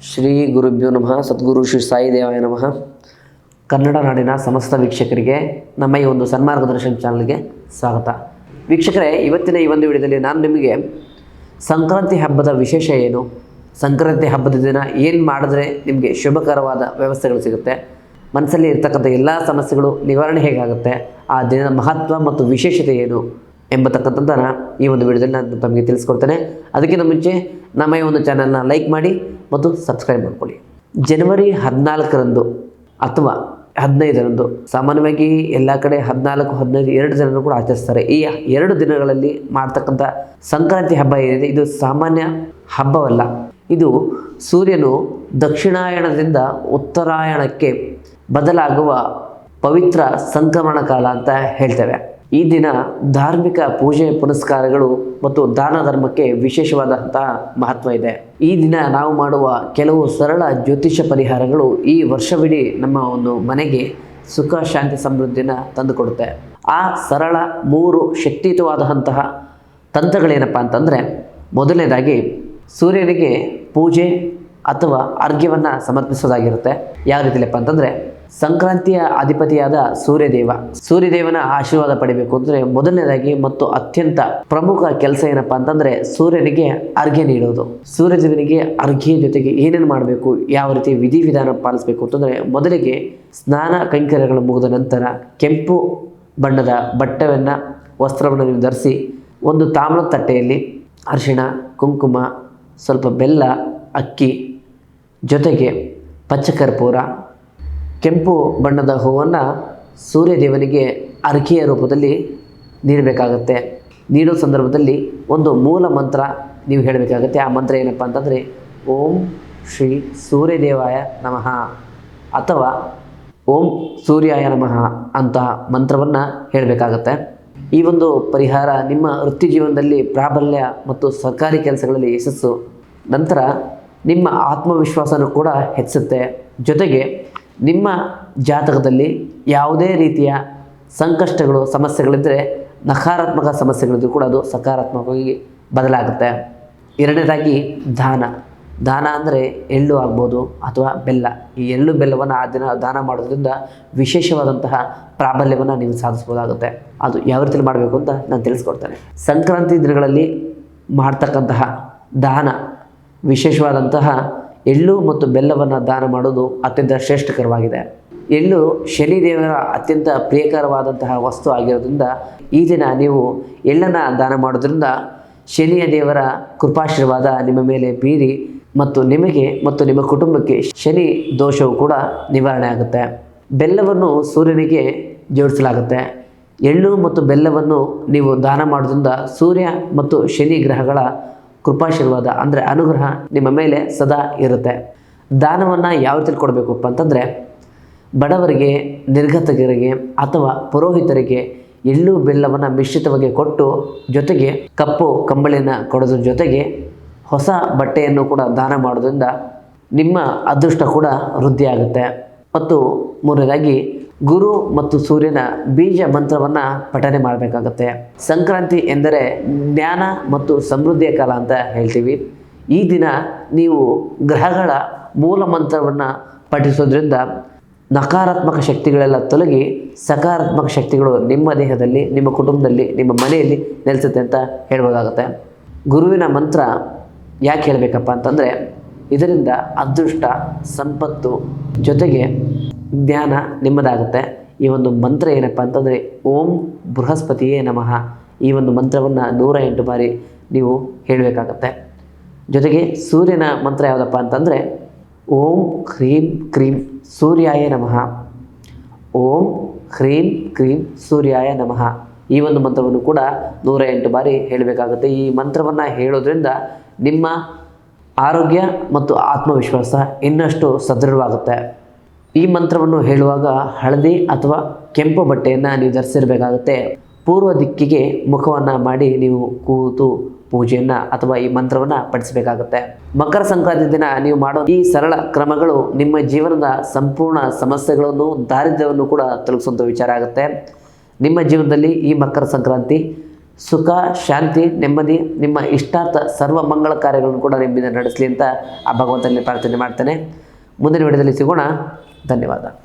ಶ್ರೀ ಗುರುಭ್ಯೋ ನಮಃ. ಸದ್ಗುರು ಶ್ರೀ ಸಾಯಿ ದೇವಾಯ ನಮಃ. ಕನ್ನಡ ನಾಡಿನ ಸಮಸ್ತ ವೀಕ್ಷಕರಿಗೆ ನಮ್ಮ ಈ ಒಂದು ಸನ್ಮಾರ್ಗ ದರ್ಶನ್ ಚಾನಲ್ಗೆ ಸ್ವಾಗತ. ವೀಕ್ಷಕರೇ, ಇವತ್ತಿನ ಈ ಒಂದು ವಿಡಿಯೋದಲ್ಲಿ ನಾನು ನಿಮಗೆ ಸಂಕ್ರಾಂತಿ ಹಬ್ಬದ ವಿಶೇಷ ಏನು, ಸಂಕ್ರಾಂತಿ ಹಬ್ಬದ ದಿನ ಏನು ಮಾಡಿದ್ರೆ ನಿಮಗೆ ಶುಭಕರವಾದ ವ್ಯವಸ್ಥೆಗಳು ಸಿಗುತ್ತೆ, ಮನಸ್ಸಲ್ಲಿ ಇರ್ತಕ್ಕಂಥ ಎಲ್ಲ ಸಮಸ್ಯೆಗಳು ನಿವಾರಣೆ ಹೇಗಾಗುತ್ತೆ, ಆ ದಿನದ ಮಹತ್ವ ಮತ್ತು ವಿಶೇಷತೆ ಏನು ಎಂಬತಕ್ಕಂಥದ್ದನ್ನು ಈ ಒಂದು ವಿಡಿಯೋದಲ್ಲಿ ನಾನು ತಮಗೆ ತಿಳಿಸ್ಕೊಡ್ತೇನೆ. ಅದಕ್ಕಿಂತ ಮುಂಚೆ ನಮ್ಮ ಈ ಒಂದು ಚಾನಲ್ನ ಲೈಕ್ ಮಾಡಿ ಮತ್ತು ಸಬ್ಸ್ಕ್ರೈಬ್ ಮಾಡ್ಕೊಳ್ಳಿ. ಜನವರಿ 14ರಂದು ಅಥವಾ 15ರಂದು ಸಾಮಾನ್ಯವಾಗಿ ಎಲ್ಲ ಕಡೆ 14, 15 2 ದಿನನೂ ಕೂಡ ಆಚರಿಸ್ತಾರೆ. ಈ 2 ದಿನಗಳಲ್ಲಿ ಮಾಡ್ತಕ್ಕಂಥ ಸಂಕ್ರಾಂತಿ ಹಬ್ಬ ಏನಿದೆ, ಇದು ಸಾಮಾನ್ಯ ಹಬ್ಬವಲ್ಲ. ಇದು ಸೂರ್ಯನು ದಕ್ಷಿಣಾಯಣದಿಂದ ಉತ್ತರಾಯಣಕ್ಕೆ ಬದಲಾಗುವ ಪವಿತ್ರ ಸಂಕ್ರಮಣ ಕಾಲ ಅಂತ ಹೇಳ್ತೇವೆ. ಈ ದಿನ ಧಾರ್ಮಿಕ ಪೂಜೆ ಪುನಸ್ಕಾರಗಳು ಮತ್ತು ದಾನ ಧರ್ಮಕ್ಕೆ ವಿಶೇಷವಾದಂತಹ ಮಹತ್ವ ಇದೆ. ಈ ದಿನ ನಾವು ಮಾಡುವ ಕೆಲವು ಸರಳ ಜ್ಯೋತಿಷ್ಯ ಪರಿಹಾರಗಳು ಈ ವರ್ಷವಿಡೀ ನಮ್ಮ ಒಂದು ಮನೆಗೆ ಸುಖ ಶಾಂತಿ ಸಮೃದ್ಧಿನ ತಂದುಕೊಡುತ್ತೆ. ಆ ಸರಳ 3 ಶಕ್ತಿಯುತವಾದಂತಹ ತಂತ್ರಗಳೇನಪ್ಪ ಅಂತಂದರೆ, ಮೊದಲನೇದಾಗಿ ಸೂರ್ಯನಿಗೆ ಪೂಜೆ ಅಥವಾ ಅರ್ಘ್ಯವನ್ನು ಸಮರ್ಪಿಸೋದಾಗಿರುತ್ತೆ. ಯಾವ ರೀತಿಯಲ್ಲಪ್ಪ ಅಂತಂದರೆ, ಸಂಕ್ರಾಂತಿಯ ಅಧಿಪತಿಯಾದ ಸೂರ್ಯದೇವನ ಆಶೀರ್ವಾದ ಪಡಿಬೇಕು ಅಂದರೆ ಮೊದಲನೇದಾಗಿ ಮತ್ತು ಅತ್ಯಂತ ಪ್ರಮುಖ ಕೆಲಸ ಏನಪ್ಪ ಅಂತಂದರೆ ಸೂರ್ಯನಿಗೆ ಅರ್ಘ್ಯ ನೀಡೋದು. ಸೂರ್ಯದೇವನಿಗೆ ಅರ್ಘ್ಯ ಜೊತೆಗೆ ಏನೇನು ಮಾಡಬೇಕು, ಯಾವ ರೀತಿ ವಿಧಿವಿಧಾನ ಪಾಲಿಸಬೇಕು ಅಂತಂದರೆ, ಮೊದಲಿಗೆ ಸ್ನಾನ ಕೈಂಕರ್ಯಗಳು ಮುಗಿದ ನಂತರ ಕೆಂಪು ಬಣ್ಣದ ವಸ್ತ್ರವನ್ನು ನೀವು ಧರಿಸಿ ಒಂದು ತಾಮ್ರದ ತಟ್ಟೆಯಲ್ಲಿ ಅರಿಶಿಣ, ಕುಂಕುಮ, ಸ್ವಲ್ಪ ಬೆಲ್ಲ, ಅಕ್ಕಿ ಜೊತೆಗೆ ಪಚ್ಚಕರ್ಪೂರ, ಕೆಂಪು ಬಣ್ಣದ ಹೂವನ್ನು ಸೂರ್ಯದೇವನಿಗೆ ಅರ್ಘ್ಯ ರೂಪದಲ್ಲಿ ನೀಡಬೇಕಾಗತ್ತೆ. ನೀಡೋ ಸಂದರ್ಭದಲ್ಲಿ ಒಂದು ಮೂಲ ಮಂತ್ರ ನೀವು ಹೇಳಬೇಕಾಗತ್ತೆ. ಆ ಮಂತ್ರ ಏನಪ್ಪ ಅಂತಂದರೆ, ಓಂ ಶ್ರೀ ಸೂರ್ಯದೇವಾಯ ನಮಃ ಅಥವಾ ಓಂ ಸೂರ್ಯಾಯ ನಮಃ ಅಂತ ಮಂತ್ರವನ್ನು ಹೇಳಬೇಕಾಗತ್ತೆ. ಈ ಒಂದು ಪರಿಹಾರ ನಿಮ್ಮ ವೃತ್ತಿ ಜೀವನದಲ್ಲಿ ಪ್ರಾಬಲ್ಯ ಮತ್ತು ಸರ್ಕಾರಿ ಕೆಲಸಗಳಲ್ಲಿ ಯಶಸ್ಸು, ನಂತರ ನಿಮ್ಮ ಆತ್ಮವಿಶ್ವಾಸನೂ ಕೂಡ ಹೆಚ್ಚುತ್ತೆ. ಜೊತೆಗೆ ನಿಮ್ಮ ಜಾತಕದಲ್ಲಿ ಯಾವುದೇ ರೀತಿಯ ಸಂಕಷ್ಟಗಳು ಸಮಸ್ಯೆಗಳಿದ್ದರೆ, ನಕಾರಾತ್ಮಕ ಸಮಸ್ಯೆಗಳಿದ್ದರೂ ಕೂಡ ಅದು ಸಕಾರಾತ್ಮಕವಾಗಿ ಬದಲಾಗುತ್ತೆ. ಎರಡನೇದಾಗಿ ದಾನ ಅಂದರೆ ಎಳ್ಳು ಆಗ್ಬೋದು ಅಥವಾ ಬೆಲ್ಲ. ಈ ಎಳ್ಳು ಬೆಲ್ಲವನ್ನು ಆ ದಿನ ದಾನ ಮಾಡೋದ್ರಿಂದ ವಿಶೇಷವಾದಂತಹ ಪ್ರಾಬಲ್ಯವನ್ನು ನೀವು ಸಾಧಿಸ್ಬೋದಾಗುತ್ತೆ. ಅದು ಯಾವ ರೀತಿಯಲ್ಲಿ ಮಾಡಬೇಕು ಅಂತ ನಾನು ತಿಳಿಸ್ಕೊಡ್ತೇನೆ. ಸಂಕ್ರಾಂತಿ ದಿನಗಳಲ್ಲಿ ಮಾಡ್ತಕ್ಕಂತಹ ದಾನ, ವಿಶೇಷವಾದಂತಹ ಎಳ್ಳು ಮತ್ತು ಬೆಲ್ಲವನ್ನು ದಾನ ಮಾಡೋದು ಅತ್ಯಂತ ಶ್ರೇಷ್ಠಕರವಾಗಿದೆ. ಎಳ್ಳು ಶನಿದೇವರ ಅತ್ಯಂತ ಪ್ರಿಯಕರವಾದಂತಹ ವಸ್ತು ಆಗಿರೋದ್ರಿಂದ ಈ ದಿನ ನೀವು ಎಳ್ಳನ್ನು ದಾನ ಮಾಡೋದ್ರಿಂದ ಶನಿಯ ದೇವರ ಕೃಪಾಶೀರ್ವಾದ ನಿಮ್ಮ ಮೇಲೆ ಬೀರಿ ಮತ್ತು ನಿಮಗೆ ಮತ್ತು ನಿಮ್ಮ ಕುಟುಂಬಕ್ಕೆ ಶನಿ ದೋಷವು ಕೂಡ ನಿವಾರಣೆ ಆಗುತ್ತೆ. ಬೆಲ್ಲವನ್ನು ಸೂರ್ಯನಿಗೆ ಜೋಡಿಸಲಾಗುತ್ತೆ. ಎಳ್ಳು ಮತ್ತು ಬೆಲ್ಲವನ್ನು ನೀವು ದಾನ ಮಾಡೋದ್ರಿಂದ ಸೂರ್ಯ ಮತ್ತು ಶನಿ ಗ್ರಹಗಳ ಕೃಪಾಶೀರ್ವಾದ ಅಂದರೆ ಅನುಗ್ರಹ ನಿಮ್ಮ ಮೇಲೆ ಸದಾ ಇರುತ್ತೆ. ದಾನವನ್ನು ಯಾವ ರೀತಿ ಕೊಡಬೇಕಪ್ಪ ಅಂತಂದರೆ, ಬಡವರಿಗೆ, ನಿರ್ಗತಿಕರಿಗೆ ಅಥವಾ ಪುರೋಹಿತರಿಗೆ ಎಳ್ಳು ಬೆಲ್ಲವನ್ನು ಮಿಶ್ರಿತವಾಗಿ ಕೊಟ್ಟು, ಜೊತೆಗೆ ಕಪ್ಪು ಕಂಬಳಿನ ಕೊಡೋದ್ರ ಜೊತೆಗೆ ಹೊಸ ಬಟ್ಟೆಯನ್ನು ಕೂಡ ದಾನ ಮಾಡೋದ್ರಿಂದ ನಿಮ್ಮ ಅದೃಷ್ಟ ಕೂಡ ವೃದ್ಧಿಯಾಗುತ್ತೆ. ಮತ್ತು ಮೂರನೇದಾಗಿ ಗುರು ಮತ್ತು ಸೂರ್ಯನ ಬೀಜ ಮಂತ್ರವನ್ನು ಪಠನೆ ಮಾಡಬೇಕಾಗತ್ತೆ. ಸಂಕ್ರಾಂತಿ ಎಂದರೆ ಜ್ಞಾನ ಮತ್ತು ಸಮೃದ್ಧಿಯ ಕಾಲ ಅಂತ ಹೇಳ್ತೀವಿ. ಈ ದಿನ ನೀವು ಗ್ರಹಗಳ ಮೂಲ ಮಂತ್ರವನ್ನು ಪಠಿಸೋದ್ರಿಂದ ನಕಾರಾತ್ಮಕ ಶಕ್ತಿಗಳೆಲ್ಲ ತೊಲಗಿ ಸಕಾರಾತ್ಮಕ ಶಕ್ತಿಗಳು ನಿಮ್ಮ ದೇಹದಲ್ಲಿ, ನಿಮ್ಮ ಕುಟುಂಬದಲ್ಲಿ, ನಿಮ್ಮ ಮನೆಯಲ್ಲಿ ನೆಲೆಸುತ್ತೆ ಅಂತ ಹೇಳ್ಬೋದಾಗುತ್ತೆ. ಗುರುವಿನ ಮಂತ್ರ ಯಾಕೆ ಹೇಳಬೇಕಪ್ಪ ಅಂತಂದರೆ, ಇದರಿಂದ ಅದೃಷ್ಟ, ಸಂಪತ್ತು ಜೊತೆಗೆ ಜ್ಞಾನ ನಿಮ್ಮದಾಗುತ್ತೆ. ಈ ಒಂದು ಮಂತ್ರ ಏನಪ್ಪ ಅಂತಂದರೆ, ಓಂ ಬೃಹಸ್ಪತಿಯೇ ನಮಃ. ಈ ಒಂದು ಮಂತ್ರವನ್ನು 108 ಬಾರಿ ನೀವು ಹೇಳಬೇಕಾಗತ್ತೆ. ಜೊತೆಗೆ ಸೂರ್ಯನ ಮಂತ್ರ ಯಾವುದಪ್ಪ ಅಂತಂದರೆ, ಓಂ ಹ್ರೀಂ ಕ್ರೀಂ ಸೂರ್ಯಾಯ ನಮಃ. ಓಂ ಹ್ರೀಂ ಕ್ರೀಂ ಸೂರ್ಯಾಯ ನಮಃ. ಈ ಒಂದು ಮಂತ್ರವನ್ನು ಕೂಡ 108 ಬಾರಿ ಹೇಳಬೇಕಾಗುತ್ತೆ. ಈ ಮಂತ್ರವನ್ನು ಹೇಳೋದ್ರಿಂದ ನಿಮ್ಮ ಆರೋಗ್ಯ ಮತ್ತು ಆತ್ಮವಿಶ್ವಾಸ ಇನ್ನಷ್ಟು ಸದೃಢವಾಗುತ್ತೆ. ಈ ಮಂತ್ರವನ್ನು ಹೇಳುವಾಗ ಹಳದಿ ಅಥವಾ ಕೆಂಪು ಬಟ್ಟೆಯನ್ನು ನೀವು ಧರಿಸಿರಬೇಕಾಗುತ್ತೆ. ಪೂರ್ವ ದಿಕ್ಕಿಗೆ ಮುಖವನ್ನು ಮಾಡಿ ನೀವು ಕೂತು ಪೂಜೆಯನ್ನು ಅಥವಾ ಈ ಮಂತ್ರವನ್ನು ಪಠಿಸಬೇಕಾಗುತ್ತೆ. ಮಕರ ಸಂಕ್ರಾಂತಿ ದಿನ ನೀವು ಮಾಡೋ ಈ ಸರಳ ಕ್ರಮಗಳು ನಿಮ್ಮ ಜೀವನದ ಸಂಪೂರ್ಣ ಸಮಸ್ಯೆಗಳನ್ನು, ದಾರಿದ್ರ್ಯವನ್ನು ಕೂಡ ತೊಲಗಿಸುವಂಥ ವಿಚಾರ ಆಗುತ್ತೆ. ನಿಮ್ಮ ಜೀವನದಲ್ಲಿ ಈ ಮಕರ ಸಂಕ್ರಾಂತಿ ಸುಖ, ಶಾಂತಿ, ನೆಮ್ಮದಿ, ನಿಮ್ಮ ಇಷ್ಟಾರ್ಥ ಸರ್ವ ಮಂಗಳ ಕಾರ್ಯಗಳನ್ನು ಕೂಡ ನಿಮ್ಮಿಂದ ನಡೆಸಲಿ ಅಂತ ಆ ಭಗವಂತನಲ್ಲಿ ಪ್ರಾರ್ಥನೆ ಮಾಡ್ತೇನೆ. ಮುಂದಿನ ವಿಡಿಯೋದಲ್ಲಿ ಸಿಗೋಣ. ಧನ್ಯವಾದ.